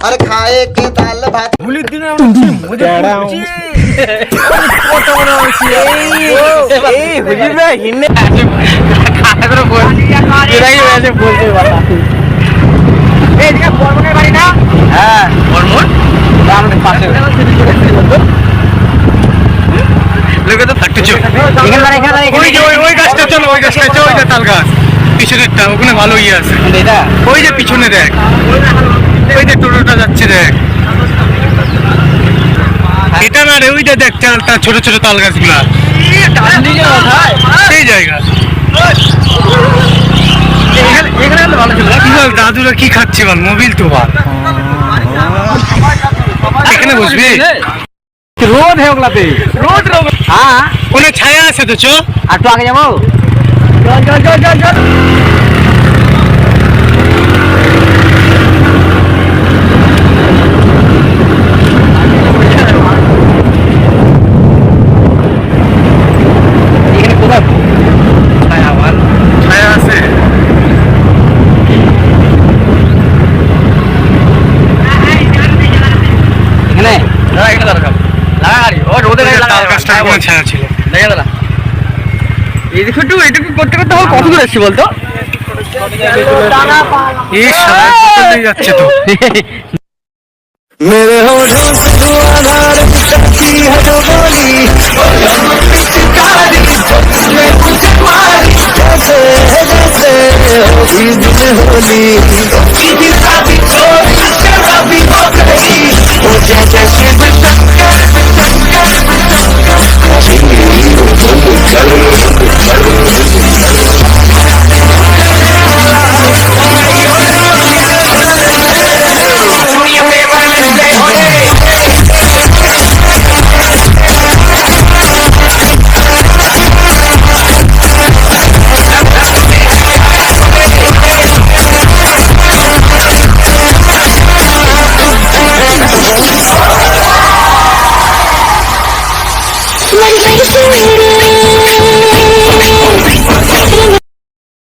আর খায় কে দাল ভাত হোলির দিনে আমরা কি মজা করছি কত মনে হচ্ছে এই হোলি ভাই হিন্নে খাতা করে বলছি এরাই এসে বলতে বাবা এই দিকে বর্মনের বাড়ি না হ্যাঁ বর্মন আমাদের পাশে লোকে তো থাকতে চল এখানে ওই গাছটা চলো ওই গাছটা চলো ওই যে তাল গাছ পিছনেরটা ওখানে ভালো ইয়ে আছে এটা ওই যে পিছনে দেখ ওই যে টোটোটা যাচ্ছে দেখ এটা না রে ওইটা দেখ চালটা ছোট ছোট তাল গাছগুলা সেই জায়গা এখানে ভালো ছিল কি বল দাদুরা কি খাচ্ছে বল মোবিল তো বল এখানে বসবি রোদ है ওগুলাতে রোদ হ্যাঁ ওখানে ছায়া আছে তো চো আর তো আগে যাবো চল করতে করতে কত দূর এসছি বলতো যাচ্ছে তো मेरे होठों से धुआंधार निकलती है जो बोली जैसे होगी दिन होली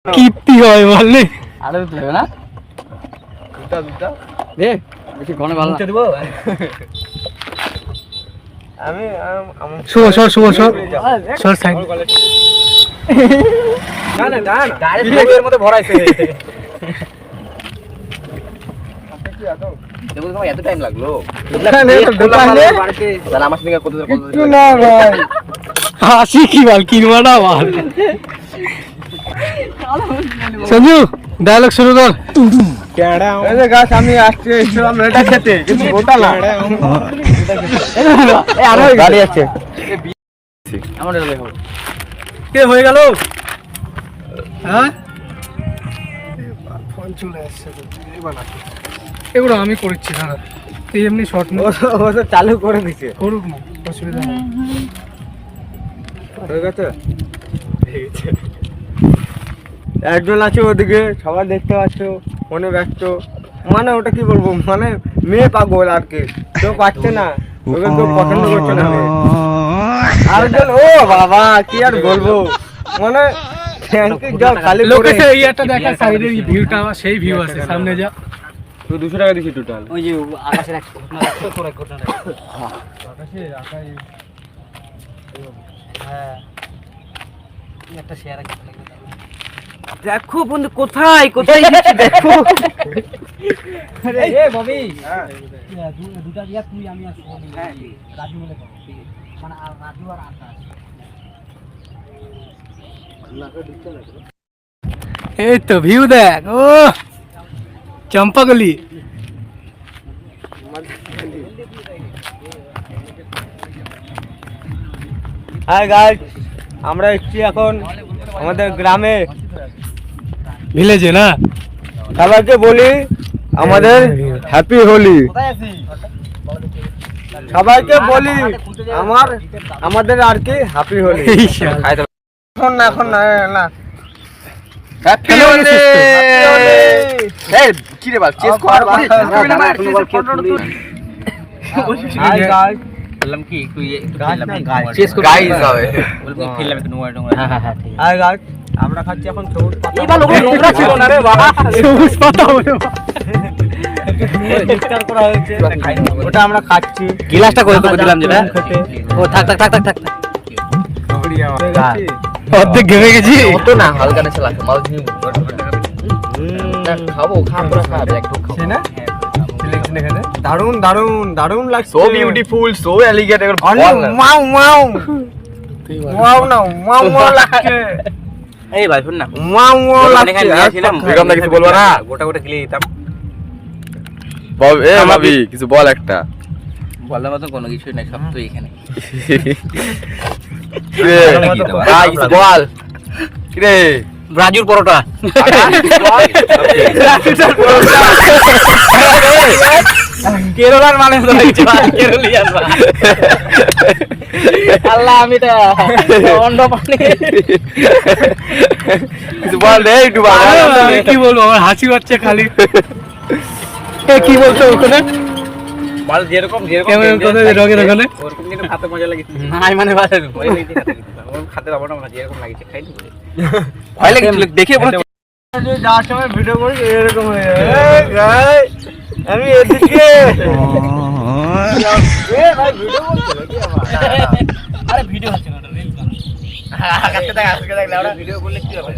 কীর্তি হয় বললে আরো লাগবে না দুটা দে বেশি ঘন ভালো না দেব আমি সর সাইড না ডাইরেক্ট এর মধ্যে ভরাইছে দেখো তোমার এত টাইম লাগলো তাহলে আমার সঙ্গে কত একটু না ভাই হাসি কি বল কিনবা না বল সঞ্জু ডায়লগ শুরু কর এই যে গাছ আমি আসছি ইসলাম এটা খেতে কিছু গোটা না এই আরো গাড়ি আছে আমার দেখো কে হয়ে গেল হ্যাঁ ফোন চলে আসছে এগুলো আমি করেছি দাদা তুই এমনি শর্ট ও তো চালু করে দিছে করুক না অসুবিধা নেই হয়ে গেছে একজন আছে ওদিকে সবাই দেখতে পাচ্ছ মনে ব্যস্ত মানে ওটা কি বলবো মানে মেয়ে পাগল আর কি কেউ পাচ্ছে না ওকে কেউ পছন্দ করছে না আরেকজন ও বাবা কি আর বলবো মানে খালি ইয়ারটা দেখা সাইডের ভিউটা সেই ভিউ আছে সামনে যা তো 200 টাকা দিছি টোটাল ওই যে আকাশের এক ঘটনা আকাশে আকাশে হ্যাঁ একটা শেয়ার আছে দেখো বন্ধু কোথায় কোথায় যাচ্ছে দেখো আরে এ ববি দুটা দিয়া তুই আমি আর হ্যাঁ রাজু বলে করো মানে রাজু আর আকাশ এই তো ভিউ দেখ ও চম্পাগলি হাই গাইস আমরা এসেছি এখন আমাদের গ্রামে ভিলেজে না সবাইকে বলি আমাদের হ্যাপি হোলি সবাইকে বলি আমাদের আর কি হ্যাপি হোলি এখন না হ্যাপি হোলি এই কি রে বল চেস কর হাই গাইস বললাম কি তুই চেস কর গাইস হবে বলবি খেললাম একটু নোংরা নোংরা হ্যাঁ ঠিক হাই গাইস আমরা খাচ্ছি এখন সবুজ পাতা এই ভালো নোংরা ছিল না রে বাবা সবুজ পাতা হলো ইফতার করা হয়েছে, ওটা আমরা খাচ্ছি। গিলাসটা করে তোকে দিলাম যেটা। খেতে। ও থাক থাক থাক থাক থাক। গেছি। অর্ধেক ঘেমে গেছি। অত না হালকা নেশা লাগছে মাল ঝিম খাবো পুরো খাবে একটু সে না? দারুণ দারুণ দারুণ লাগছে। সো বিউটিফুল সো এলিগেন্ট অনেক মাউ মাউ মাউ না মাউ মাউ লাগছে। এই ভাই শুন না, মাউ মাউ লাগছে। এখানে নিয়ে আসিলাম, বেগম দা কিছু বলবো না? গোটা গোটা গিলে দিতাম। ভাবি কিছু বল একটা বলার মতন কোনো কিছুই নাই, সব তো এখানে। কিছু বল কিরে ব্রাজিল পরোটা। কেরলার মানে তো হয়েছে ভাই, কেরলিয়ান ভাই। আল্লাহ আমি তো অন্ধ পানি। কিছু বল রে একটু কি বলবো, আমার হাসি পাচ্ছে খালি। কি বলছো ওখানে? মাল যেরকম যেরকম কেমন কথা রঙের ওখানে? ওরকম কিন্তু খাতে মজা লাগছে। নাই মানে ভালো ওই লাগছে খাতে দিতে। ওর খাতে লাভ না, যেরকম লাগছে খাইনি বলে। ভয় লাগছিল দেখে মনে হচ্ছে যাওয়ার সময় ভিডিও করি এরকম হয়ে যায়। আমি এদিকে ভাই ভিডিও বলছো নাকি আমার? আরে ভিডিও হচ্ছে না, ওটা রিল বানানো। আজকে দেখ আমরা ভিডিও করলে কি হবে?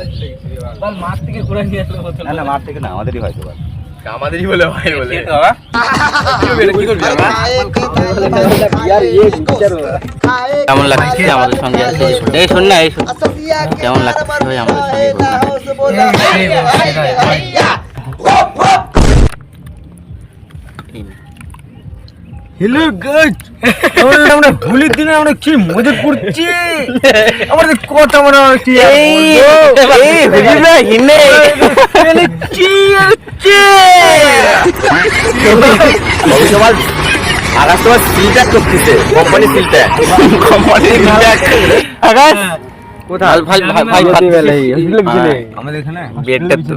বল মাঠ থেকে ঘুরে নিয়ে আসলে হতো না। না মাঠ থেকে না, আমাদেরই হয়তো। আমাদেরই বলে ভাই বলে কি বাবা? কি করবি বাবা? কেমন লাগছে আমাদের সঙ্গে আছে? এই শোন না, এই শোন। কেমন লাগছে ভাই আমাদের সঙ্গে? হ্যালো গাইস, আমরা হোলির দিনে আমরা কি মজা করছি। আমাদের কথা মনে হচ্ছে আকাশ তোমার সিলটা করতেছে কোম্পানি সিলটা আকাশ কোথায় ভাই ভাই ভাই আমাদের এখানে বেডটা তো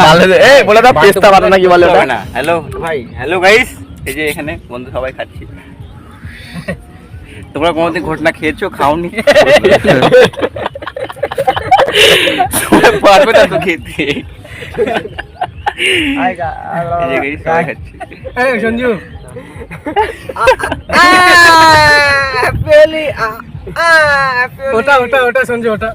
ভালো এই বলে দাও পেস্তা বাটা নাকি বলে ওটা না। হ্যালো ভাই, হ্যালো গাইস, এই যে এখানে বন্ধু সবাই খাচ্ছি। তোমরা কোনোদিন ঘটনা খেয়েছো? খাওনি? পারবে না তো খেতে। এই যে guys, সবাই খাচ্ছি। সঞ্জু ওটা ওটা ওটা সঞ্জু ওটা